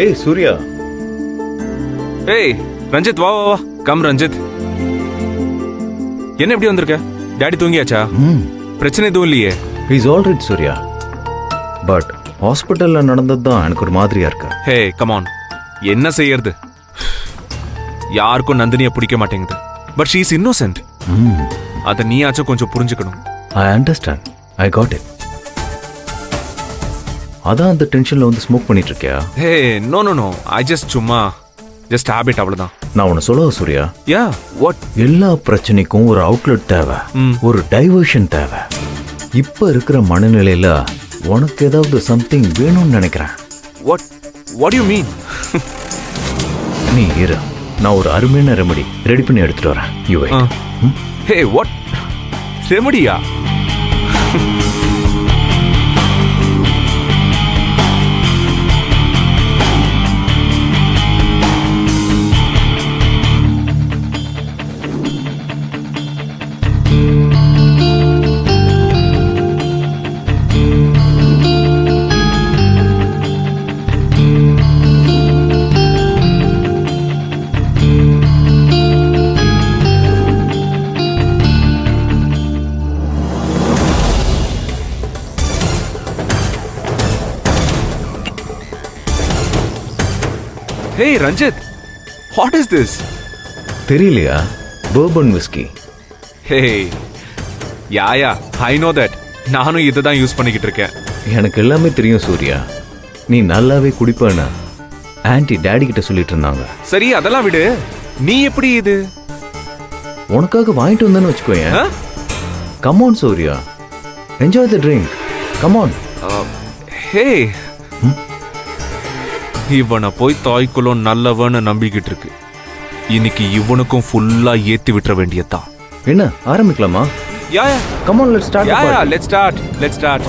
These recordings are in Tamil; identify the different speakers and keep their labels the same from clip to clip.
Speaker 1: ஏய் சூர்யா.
Speaker 2: ஏய் ரஞ்சித், வா வா வா. கம் ரஞ்சித். என்ன எப்படி வந்திருக்க? டாடி தூங்கியாச்சா? பிரச்சனை எதுவும் இல்லையே?
Speaker 1: Is all right Surya. But ஹாஸ்பிட்டல்ல நடந்தது தான் எனக்கு ஒரு மாதிரியா இருக்கு.
Speaker 2: ஹே கமான், என்ன செய்யறது? யாருக்கும் நந்தினியை பிடிக்க மாட்டேங்குது. But she is innocent. அதை நீயாச்சும் கொஞ்சம் புரிஞ்சுக்கணும்.
Speaker 1: I understand. I got it. அதான் அந்த டென்ஷன்ல வந்து ஸ்மோக் பண்ணிட்டு இருக்கியா?
Speaker 2: Hey no no no, I just habit, அவ்வளவுதான்.
Speaker 1: நான் உன்னை சொல்லவா சூர்யா?
Speaker 2: Yeah what?
Speaker 1: எல்லா பிரச்சனைக்கும் ஒரு அவுட்லெட் தேவை, ஒரு டைவர்ஷன் தேவை. இப்ப இருக்கிற மனநிலையில உனக்கு ஏதாவது சம்திங் வேணும்னு நினைக்கிறேன்.
Speaker 2: What you mean?
Speaker 1: நீ இரு, நான் ஒரு அருமையான ரெமடி ரெடி பண்ணி எடுத்துட்டு வரேன். You wait.
Speaker 2: ஹே வாட் ரெமடியா? Hey Ranjit, what is this?
Speaker 1: தெரியலையா? bourbon whiskey.
Speaker 2: Hey, yeah, I know that. நானும் இதை தான் யூஸ் பண்ணிக்கிட்டு இருக்கேன்.
Speaker 1: எனக்கு எல்லாமே தெரியும் சூர்யா. நீ நல்லாவே குடிப்பேன்னு ஆன்ட்டி டாடி கிட்ட சொல்லிட்டு இருந்தாங்க.
Speaker 2: சரி அதெல்லாம் விடு. நீ எப்படி இது?
Speaker 1: உனக்காக வாங்கிட்டு வந்தேன்னு வச்சுக்கோயேன். Come on Surya, enjoy the drink. Come on.
Speaker 2: Hey, இவனை போய் தாய்க்குள்ள நல்லவன்னு நம்பிக்கிட்டு இருக்கு. இன்னைக்கு இவனுக்கும் ஃபுல்லா ஏத்தி விட்டுற வேண்டியதான்.
Speaker 1: என்ன ஆரம்பிக்கலாமா?
Speaker 2: Yeah
Speaker 1: come on, let's start.
Speaker 2: Yeah let's start.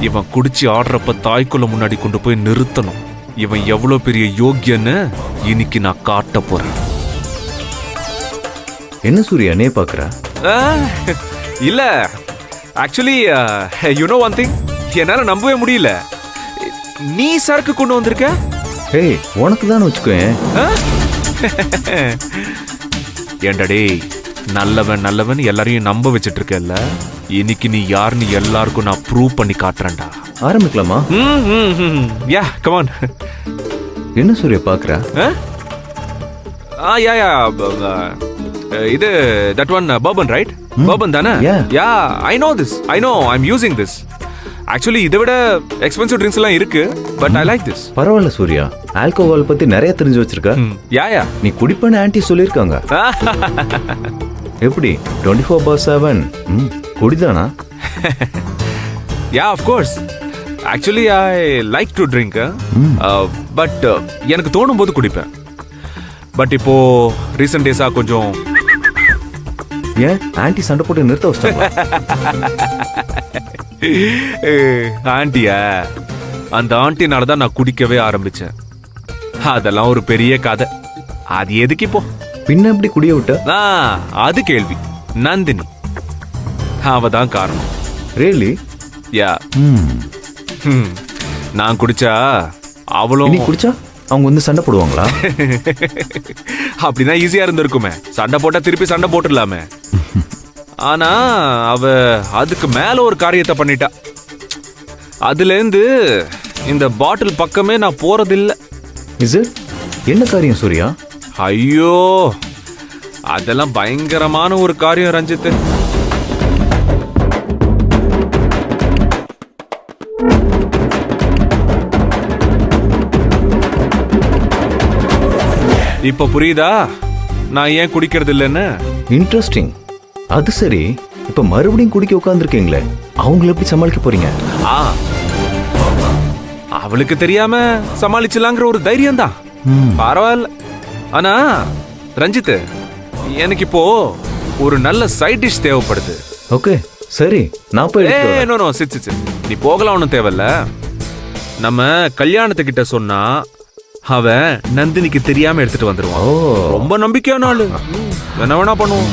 Speaker 2: இவன் குடிச்சு ஆடுறப்ப தாய்க்குள்ள முன்னாடி கொண்டு போய் நிறுத்தணும். இவன் எவ்வளவு பெரிய யோக்கியன்னு இன்னைக்கு நான் காட்ட போறேன்.
Speaker 1: என்ன சூர்யா நே பாக்குற?
Speaker 2: இல்ல, actually you know one thing, என்னால நம்பவே முடியல. நீ சரக்கு கொண்டு வந்திருக்க?
Speaker 1: ஏய், உனக்கு தான் வச்சுக்கோயேன்.
Speaker 2: ஏண்டடே, நல்லவன் எல்லாரையும் நம்ப வச்சிட்டு இருக்கல. இன்னைக்கு நீ யாருன்னு எல்லாருக்கும் நான் ப்ரூவ் பண்ணி காட்டுறேன்டா.
Speaker 1: ஆரம்பிக்கலாமா?
Speaker 2: Yeah come on.
Speaker 1: என்ன சூர்யா பாக்குற?
Speaker 2: யா இது that one bourbon right? bourbon தானே? யா I know this. I'm using this. Actually இதை விட எக்ஸ்பென்சிவ் ட்ரிங்க்ஸ் எல்லாம் இருக்கு, பட் ஐ லைக் திஸ்.
Speaker 1: பரவாயில்ல சூர்யா, ஆல்கோஹால் பத்தி நிறைய தெரிஞ்சு வச்சிருக்க.
Speaker 2: யா
Speaker 1: நீ குடிப்பேன்னு ஆன்ட்டி சொல்லிருக்காங்க. எப்படி 24/7 குடிதானா?
Speaker 2: Yeah of course. Actually I like to drink, but எனக்கு தோணும் போது குடிப்பேன். பட் இப்போ ரீசன்ட் டேஸா கொஞ்சம்.
Speaker 1: ஏன் ஆன்ட்டி சண்டை போட்டு நிறுத்த வச்சிட்டாங்க?
Speaker 2: ஆண்டியா, அந்த ஆண்டினால தான் நான் குடிக்கவே ஆரம்பிச்சேன். அதெல்லாம் ஒரு பெரிய கதை. அது எதுக்கு இப்போ?
Speaker 1: பின்ன எப்படி குடிய விட்ட?
Speaker 2: அது கேள்வி. நந்தினி அவ தான் காரணம்.
Speaker 1: ரியலி?
Speaker 2: யா. நான் குடிச்சா அவளும்.
Speaker 1: நீ குடிச்சா அவங்க வந்து சண்டை போடுவாங்களா?
Speaker 2: அப்படின்னா ஈஸியா இருந்திருக்குமே. சண்டை போட்டா திருப்பி சண்டை போட்டுடலாமே. ஆனா அவ அதுக்கு மேல ஒரு காரியத்தை பண்ணிட்டா. அதுல இருந்து இந்த பாட்டில் பக்கமே நான் போறதில்லை.
Speaker 1: என்ன காரியம் சூர்யா?
Speaker 2: ஐயோ, அதெல்லாம் பயங்கரமான ஒரு காரியம் ரஞ்சித். இப்ப புரியுதா நான் ஏன் குடிக்கிறது இல்லைன்னு?
Speaker 1: இன்ட்ரெஸ்டிங். அது சரி, இப்ப மறுபடியும் குடிக்க உட்கார்ந்துருக்கீங்களே, அவங்களை எப்படி சமாளிக்க போறீங்க?
Speaker 2: அவளுக்கு தெரியாம சமாளிச்சலாங்கிற ஒரு தைரியம் தான். பரவாயில்ல. ஆனா ரஞ்சித், எனக்கு இப்போ ஒரு நல்ல சைட் டிஷ் தேவைப்படுது.
Speaker 1: ஓகே சரி, நான் போய்
Speaker 2: சிட் நீ போகலாம், ஒன்றும் தேவையில்ல. நம்ம கல்யாணத்துக்கிட்ட சொன்னா அவன் நந்தினிக்கு தெரியாம எடுத்துட்டு வந்துருவான். ரொம்ப நம்பிக்கையான ஆளு, என்ன வேணா பண்ணுவோம்.